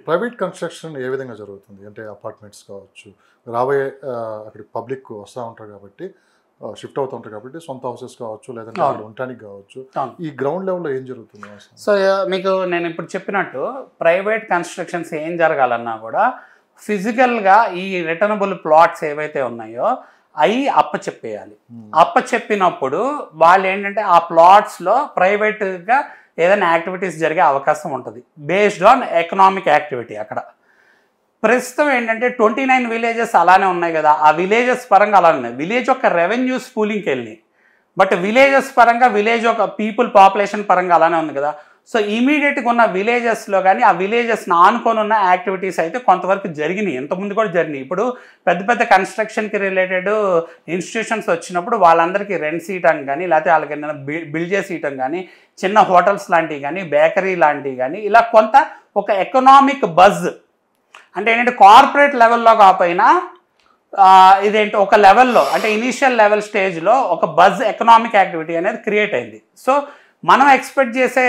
Private construction ఏ విధంగా జరుగుతుంది అంటే అపార్ట్మెంట్స్ కావచ్చు, రాబోయే అక్కడ పబ్లిక్ వస్తూ ఉంటారు కాబట్టి, షిఫ్ట్ అవుతూ ఉంటారు కాబట్టి, సొంత హౌసెస్ కావచ్చు లేదంటే అక్కడ ఉండటానికి కావచ్చు, ఈ గ్రౌండ్ లెవెల్లో ఏం జరుగుతుంది? సో మీకు నేను ఇప్పుడు చెప్పినట్టు ప్రైవేట్ కన్స్ట్రక్షన్స్ ఏం జరగాలన్నా కూడా ఫిజికల్గా ఈ రిటర్నబుల్ ప్లాట్స్ ఏవైతే ఉన్నాయో అవి అప్పచెప్పేయాలి. అప్పచెప్పినప్పుడు వాళ్ళు ఏంటంటే ఆ ప్లాట్స్లో ప్రైవేట్గా ఏదైనా యాక్టివిటీస్ జరిగే అవకాశం ఉంటుంది బేస్డ్ ఆన్ ఎకనామిక్ యాక్టివిటీ. అక్కడ ప్రస్తుతం ఏంటంటే 29 విలేజెస్ అలానే ఉన్నాయి కదా, ఆ విలేజెస్ పరంగా అలానే ఉన్నాయి. విలేజ్ యొక్క రెవెన్యూ స్పూలింగ్కి వెళ్ళినాయి, బట్ విలేజెస్ పరంగా విలేజ్ ఒక పీపుల్ పాపులేషన్ పరంగా అలానే ఉంది కదా. సో ఇమీడియట్గా ఉన్న విలేజెస్లో కానీ ఆ విలేజెస్ని ఆనుకొని ఉన్న యాక్టివిటీస్ అయితే కొంతవరకు జరిగినాయి, ఇంతకుముందు కూడా జరిగినాయి. ఇప్పుడు పెద్ద పెద్ద కన్స్ట్రక్షన్కి రిలేటెడ్ ఇన్స్టిట్యూషన్స్ వచ్చినప్పుడు వాళ్ళందరికీ రెంట్స్ ఇవ్వటం కానీ లేకపోతే వాళ్ళకి బిల్డ్ చేసి ఇవ్వటం కానీ, చిన్న హోటల్స్ లాంటివి కానీ, బేకరీ లాంటివి కానీ, ఇలా కొంత ఒక ఎకనామిక్ బజ్ అంటే ఏంటంటే కార్పొరేట్ లెవెల్లో కాకపోయినా ఇదేంటి ఒక లెవెల్లో అంటే ఇనీషియల్ లెవెల్ స్టేజ్లో ఒక బజ్ ఎకనామిక్ యాక్టివిటీ అనేది క్రియేట్ అయింది. సో మనం ఎక్స్పెక్ట్ చేసే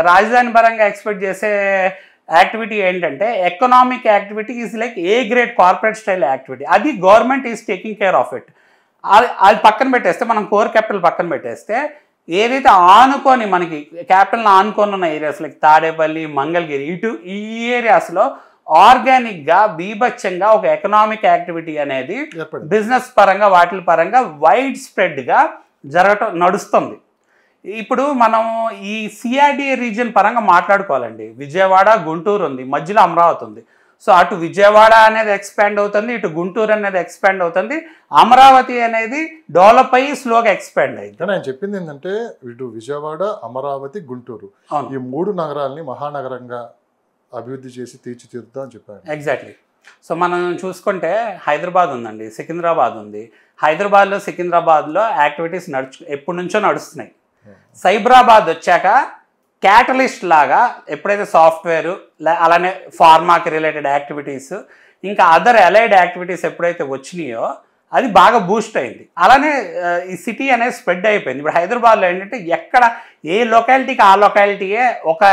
రాజధాని పరంగా ఎక్స్పెక్ట్ చేసే యాక్టివిటీ ఏంటంటే economic activity is like a grade corporate style activity. అది government is taking care of it. అది పక్కన పెట్టేస్తే, మనం కోర్ క్యాపిటల్ పక్కన పెట్టేస్తే, ఏదైతే ఆనుకొని మనకి క్యాపిటల్ని ఆనుకొని ఉన్న ఏరియాస్ లైక్ తాడేపల్లి, మంగళగిరి, ఈ ఏరియాస్లో ఆర్గానిక్గా బీభత్సంగా ఒక ఎకనామిక్ యాక్టివిటీ అనేది బిజినెస్ పరంగా వాటి పరంగా వైడ్ స్ప్రెడ్గా జరగటం నడుస్తుంది. ఇప్పుడు మనం ఈ సిఆర్డిఏ రీజియన్ పరంగా మాట్లాడుకోవాలండి. విజయవాడ, గుంటూరు ఉంది, మధ్యలో అమరావతి ఉంది. సో అటు విజయవాడ అనేది ఎక్స్పాండ్ అవుతుంది, ఇటు గుంటూరు అనేది ఎక్స్పాండ్ అవుతుంది, అమరావతి అనేది డెవలప్ అయ్యి స్లోగా ఎక్స్పాండ్ అయింది. కానీ ఆయన చెప్పింది ఏంటంటే ఇటు విజయవాడ, అమరావతి, గుంటూరు ఈ 3 నగరాలని మహానగరంగా అభివృద్ధి చేసి తీర్చిదిద్దాం అని చెప్పారు. ఎగ్జాక్ట్లీ. సో మనం చూసుకుంటే హైదరాబాద్ ఉందండి, సికింద్రాబాద్ ఉంది. హైదరాబాద్లో, సికింద్రాబాద్లో యాక్టివిటీస్ ఎప్పటి నుంచో నడుస్తున్నాయి. సైబరాబాద్ వచ్చాక క్యాటలిస్ట్ లాగా ఎప్పుడైతే సాఫ్ట్వేరు అలానే ఫార్మాకి రిలేటెడ్ యాక్టివిటీస్ ఇంకా అదర్ అలైడ్ యాక్టివిటీస్ ఎప్పుడైతే వచ్చినాయో అది బాగా బూస్ట్ అయింది. అలానే ఈ సిటీ అనేది స్ప్రెడ్ అయిపోయింది. ఇప్పుడు హైదరాబాద్లో ఏంటంటే ఎక్కడ ఏ లొకాలిటీకి ఆ లొకాలిటీయే ఒక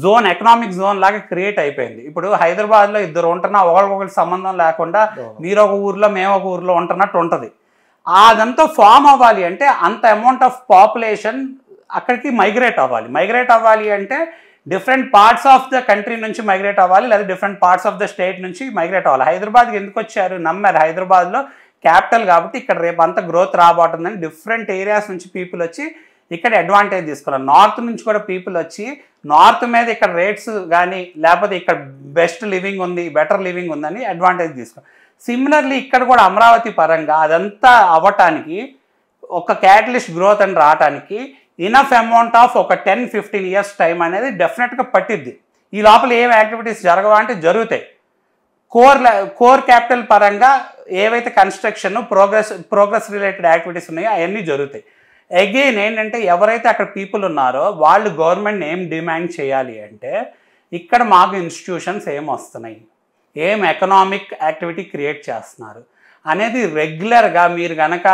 జోన్, ఎకనామిక్ జోన్ లాగా క్రియేట్ అయిపోయింది. ఇప్పుడు హైదరాబాద్లో ఇద్దరు ఉంటున్నా ఒకరికొకరికి సంబంధం లేకుండా మీరు ఒక ఊర్లో మేము ఒక ఊర్లో ఉంటున్నట్టు ఉంటుంది. అదంతా ఫామ్ అవ్వాలి అంటే అంత అమౌంట్ ఆఫ్ పాపులేషన్ అక్కడికి మైగ్రేట్ అవ్వాలి. మైగ్రేట్ అవ్వాలి అంటే different parts of the country నుంచి మైగ్రేట్ అవ్వాలి, లేదా different parts of the state నుంచి మైగ్రేట్ అవ్వాలి. హైదరాబాద్కి ఎందుకు వచ్చారు? నమ్మారు హైదరాబాద్లో క్యాపిటల్ కాబట్టి ఇక్కడ రేపు అంతా గ్రోత్ రాబోతుందని డిఫరెంట్ ఏరియాస్ నుంచి పీపుల్ వచ్చి ఇక్కడ అడ్వాంటేజ్ తీసుకున్నారు. నార్త్ నుంచి కూడా పీపుల్ వచ్చి నార్త్ మీద ఇక్కడ రేట్స్ కానీ లేకపోతే ఇక్కడ బెస్ట్ లివింగ్ ఉంది, బెటర్ లివింగ్ ఉందని అడ్వాంటేజ్ తీసుకున్నారు. సిమిలర్లీ ఇక్కడ కూడా అమరావతి పరంగా అదంతా అవ్వటానికి ఒక క్యాటలిస్ట్ గ్రోత్ అని రావటానికి ఇనఫ్ అమౌంట్ ఆఫ్ ఒక 10-15 ఇయర్స్ టైం అనేది డెఫినెట్గా పట్టిద్ది. ఈ లోపల ఏం యాక్టివిటీస్ జరగవా అంటే జరుగుతాయి. కోర్ క్యాపిటల్ పరంగా ఏవైతే కన్స్ట్రక్షన్ ప్రోగ్రెస్ రిలేటెడ్ యాక్టివిటీస్ ఉన్నాయో అవన్నీ జరుగుతాయి. అగైన్ ఏంటంటే ఎవరైతే అక్కడ పీపుల్ ఉన్నారో వాళ్ళు గవర్నమెంట్ని ఏం డిమాండ్ చేయాలి అంటే ఇక్కడ మాకు ఇన్స్టిట్యూషన్స్ ఏం వస్తున్నాయి, ఏం ఎకనామిక్ యాక్టివిటీ క్రియేట్ చేస్తున్నారు అనేది రెగ్యులర్గా మీరు కనుక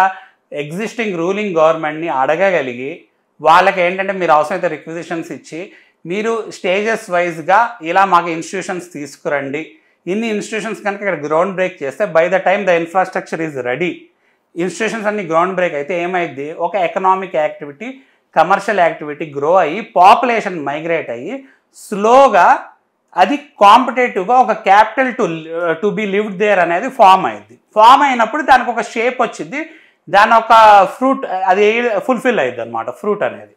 ఎగ్జిస్టింగ్ రూలింగ్ గవర్నమెంట్ని అడగగలిగి వాళ్ళకి ఏంటంటే మీరు అవసరమైతే రిక్విజిషన్స్ ఇచ్చి మీరు స్టేజెస్ వైజ్గా ఇలా మాకు ఇన్స్టిట్యూషన్స్ తీసుకురండి, ఇన్ని ఇన్స్టిట్యూషన్స్ కనుక ఇక్కడ గ్రౌండ్ బ్రేక్ చేస్తే by the time the infrastructure is ready, institutions అన్ని గ్రౌండ్ బ్రేక్ అయితే ఏమైంది ఒక economic activity, commercial activity grow అయ్యి పాపులేషన్ మైగ్రేట్ అయ్యి స్లోగా అది కాంపిటేటివ్గా ఒక capital to be lived there అనేది ఫామ్ అయింది. ఫామ్ అయినప్పుడు దానికి ఒక షేప్ వచ్చింది, దాని ఒక ఫ్రూట్ అది ఫుల్ఫిల్ అయ్యింది అనమాట, ఫ్రూట్ అనేది.